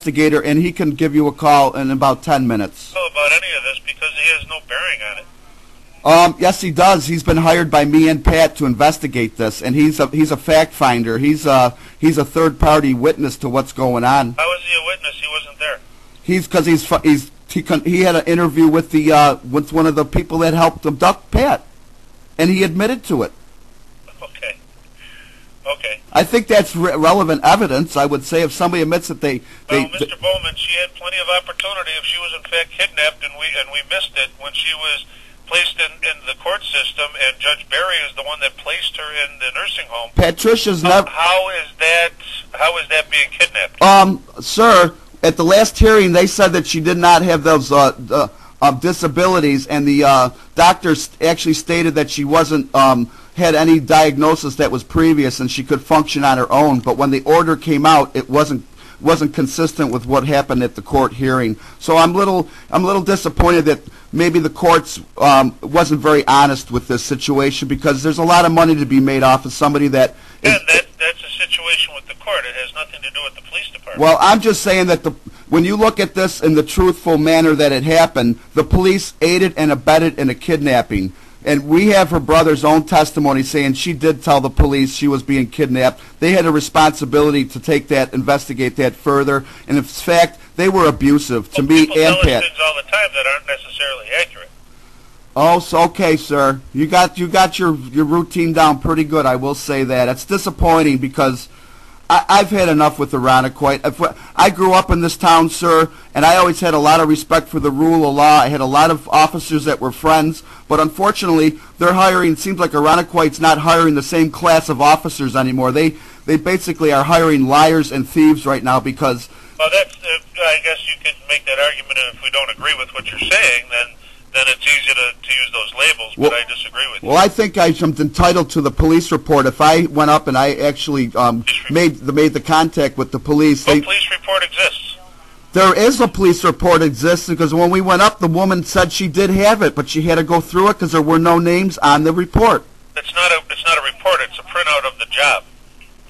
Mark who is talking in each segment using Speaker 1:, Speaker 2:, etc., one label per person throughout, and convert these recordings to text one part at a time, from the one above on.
Speaker 1: investigator, and he can give you a call in about 10 minutes.
Speaker 2: Know about any of this because he has no bearing on it.
Speaker 1: Yes, he does. He's been hired by me and Pat to investigate this, and he's a fact finder. He's a third party witness to what's going on.
Speaker 2: How is he a witness? He wasn't there.
Speaker 1: He had an interview with with one of the people that helped abduct Pat, and he admitted to it.
Speaker 2: Okay. Okay.
Speaker 1: I think that's relevant evidence. I would say if somebody admits that
Speaker 2: Mr. Bowman, she had plenty of opportunity if she was in fact kidnapped, and we missed it when she was placed in the court system, and Judge Barry is the one that placed her in the nursing home.
Speaker 1: Patricia's never.
Speaker 2: How is that being kidnapped?
Speaker 1: Sir, at the last hearing, they said that she did not have those disabilities, and the doctors actually stated that she wasn't had any diagnosis that was previous, and she could function on her own. But when the order came out, it wasn't consistent with what happened at the court hearing. So I'm a little disappointed that maybe the courts wasn't very honest with this situation, because there's a lot of money to be made off of somebody that.
Speaker 2: That's a situation with the court. It has nothing to do with the police department.
Speaker 1: Well, I'm just saying that when you look at this in the truthful manner that it happened, the police aided and abetted in a kidnapping. And we have her brother's own testimony saying she did tell the police she was being kidnapped. They had a responsibility to take that, investigate that further. And in fact, they were abusive to me and Pat.
Speaker 2: People tell us things all the time that aren't necessarily accurate.
Speaker 1: Oh, so okay, sir. You got your routine down pretty good. I will say that. It's disappointing because I've had enough with Irondequoit. I grew up in this town, sir, and I always had a lot of respect for the rule of law. I had a lot of officers that were friends, but unfortunately, they're hiring. It seems like Irondequoit's not hiring the same class of officers anymore. They basically are hiring liars and thieves right now because.
Speaker 2: Well, I guess you could make that argument, and if we don't agree with what you're saying, then it's easy to use those labels, but I disagree with you.
Speaker 1: Well, I think I'm entitled to the police report. If I went up and I actually made the contact with the police.
Speaker 2: What police report exists?
Speaker 1: There is a police report exists because when we went up, the woman said she did have it, but she had to go through it because there were no names on the report.
Speaker 2: It's not a report. It's a printout of the job.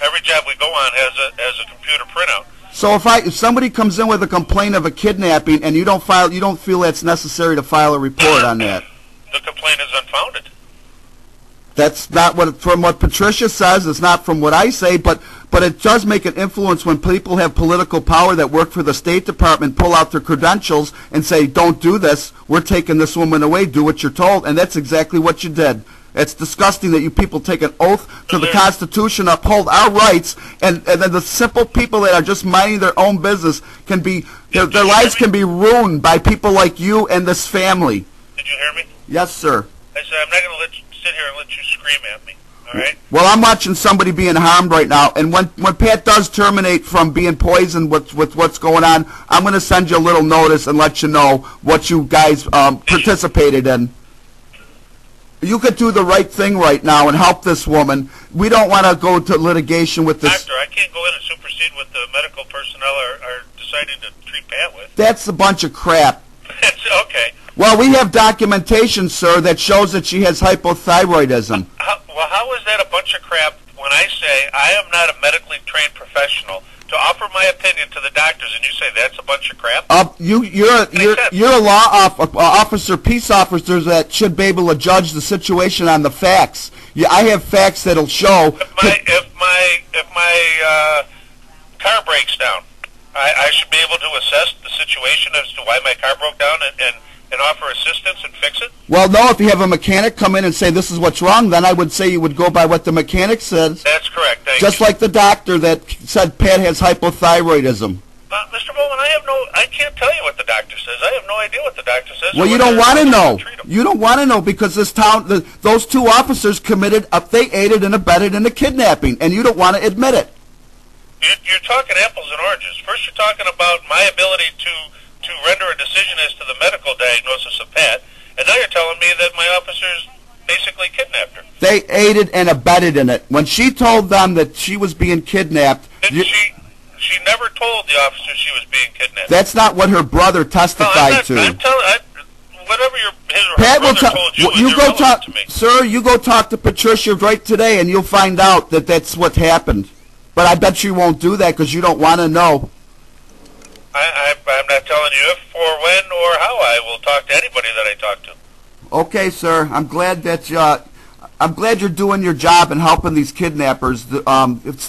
Speaker 2: Every job we go on has a computer printout.
Speaker 1: So if somebody comes in with a complaint of a kidnapping and you don't feel that's necessary to file a report on that.
Speaker 2: The complaint is unfounded.
Speaker 1: That's not from what Patricia says. It's not from what I say, but it does make an influence when people have political power that work for the State Department pull out their credentials and say, "Don't do this. We're taking this woman away. Do what you're told." And that's exactly what you did. It's disgusting that you people take an oath to the Constitution, uphold our rights, and then the simple people that are just minding their own business can be, their lives can be ruined by people like you and this family.
Speaker 2: Did you hear me?
Speaker 1: Yes, sir.
Speaker 2: I said I'm not going to sit here and let you scream at me, all right?
Speaker 1: Well, I'm watching somebody being harmed right now, and when Pat does terminate from being poisoned with what's going on, I'm going to send you a little notice and let you know what you guys participated in. You could do the right thing right now and help this woman. We don't want to go to litigation with this.
Speaker 2: Doctor, I can't go in and supersede what the medical personnel are deciding to treat Pat with.
Speaker 1: That's a bunch of crap.
Speaker 2: Okay.
Speaker 1: Well, we have documentation, sir, that shows that she has hypothyroidism.
Speaker 2: How is that a bunch of crap when I say I am not a medically trained professional to offer my opinion to the doctors, and you say that's a bunch of crap?
Speaker 1: You're a law officer, peace officer that should be able to judge the situation on the facts. I have facts that'll show.
Speaker 2: If my car breaks down, I should be able to assess the situation as to why my car broke down and offer assistance and fix it?
Speaker 1: Well, no, if you have a mechanic come in and say this is what's wrong, then I would say you would go by what the mechanic says.
Speaker 2: That's correct, thank
Speaker 1: you. Just like the doctor that said Pat has hypothyroidism.
Speaker 2: Mr. Bowman, I can't tell you what the doctor says. I have no idea what the doctor says.
Speaker 1: Well, you don't want to know. You don't want to know because this town, those two officers committed, they aided and abetted in a kidnapping, and you don't want to admit it.
Speaker 2: You're talking apples and oranges. First you're talking about my ability to render a decision as to the medical diagnosis of Pat, and now you're telling me that my officers basically kidnapped her.
Speaker 1: They aided and abetted in it. When she told them that she was being kidnapped...
Speaker 2: She never told the officers she was being kidnapped.
Speaker 1: That's not what her brother testified to.
Speaker 2: I'm telling whatever her brother told you is irrelevant to me.
Speaker 1: Sir, you go talk to Patricia right today, and you'll find out that that's what happened. But I bet you won't do that because you don't want to know.
Speaker 2: I'm not telling you if or when or how I will talk to anybody that I talk to.
Speaker 1: Okay, sir. I'm glad that you're doing your job and helping these kidnappers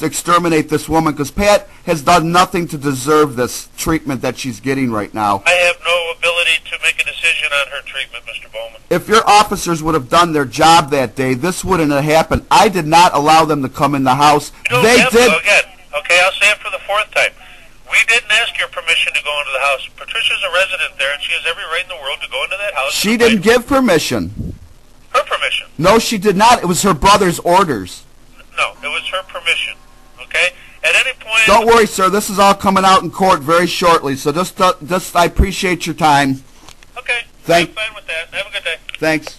Speaker 1: exterminate this woman, because Pat has done nothing to deserve this treatment that she's getting right now.
Speaker 2: I have no ability to make a decision on her treatment, Mr. Bowman.
Speaker 1: If your officers would have done their job that day, this wouldn't have happened. I did not allow them to come in the house. They did.
Speaker 2: Again, okay, I'll say it for the fourth time. We didn't ask your permission to go into the house. Patricia's a resident there, and she has every right in the world to go into that house.
Speaker 1: She didn't give permission.
Speaker 2: Her permission?
Speaker 1: No, she did not. It was her brother's orders.
Speaker 2: No, it was her permission. Okay? At any point...
Speaker 1: Don't worry, sir. This is all coming out in court very shortly, so just I appreciate your time.
Speaker 2: Okay.
Speaker 1: I'm
Speaker 2: fine with that. Have a good day.
Speaker 1: Thanks.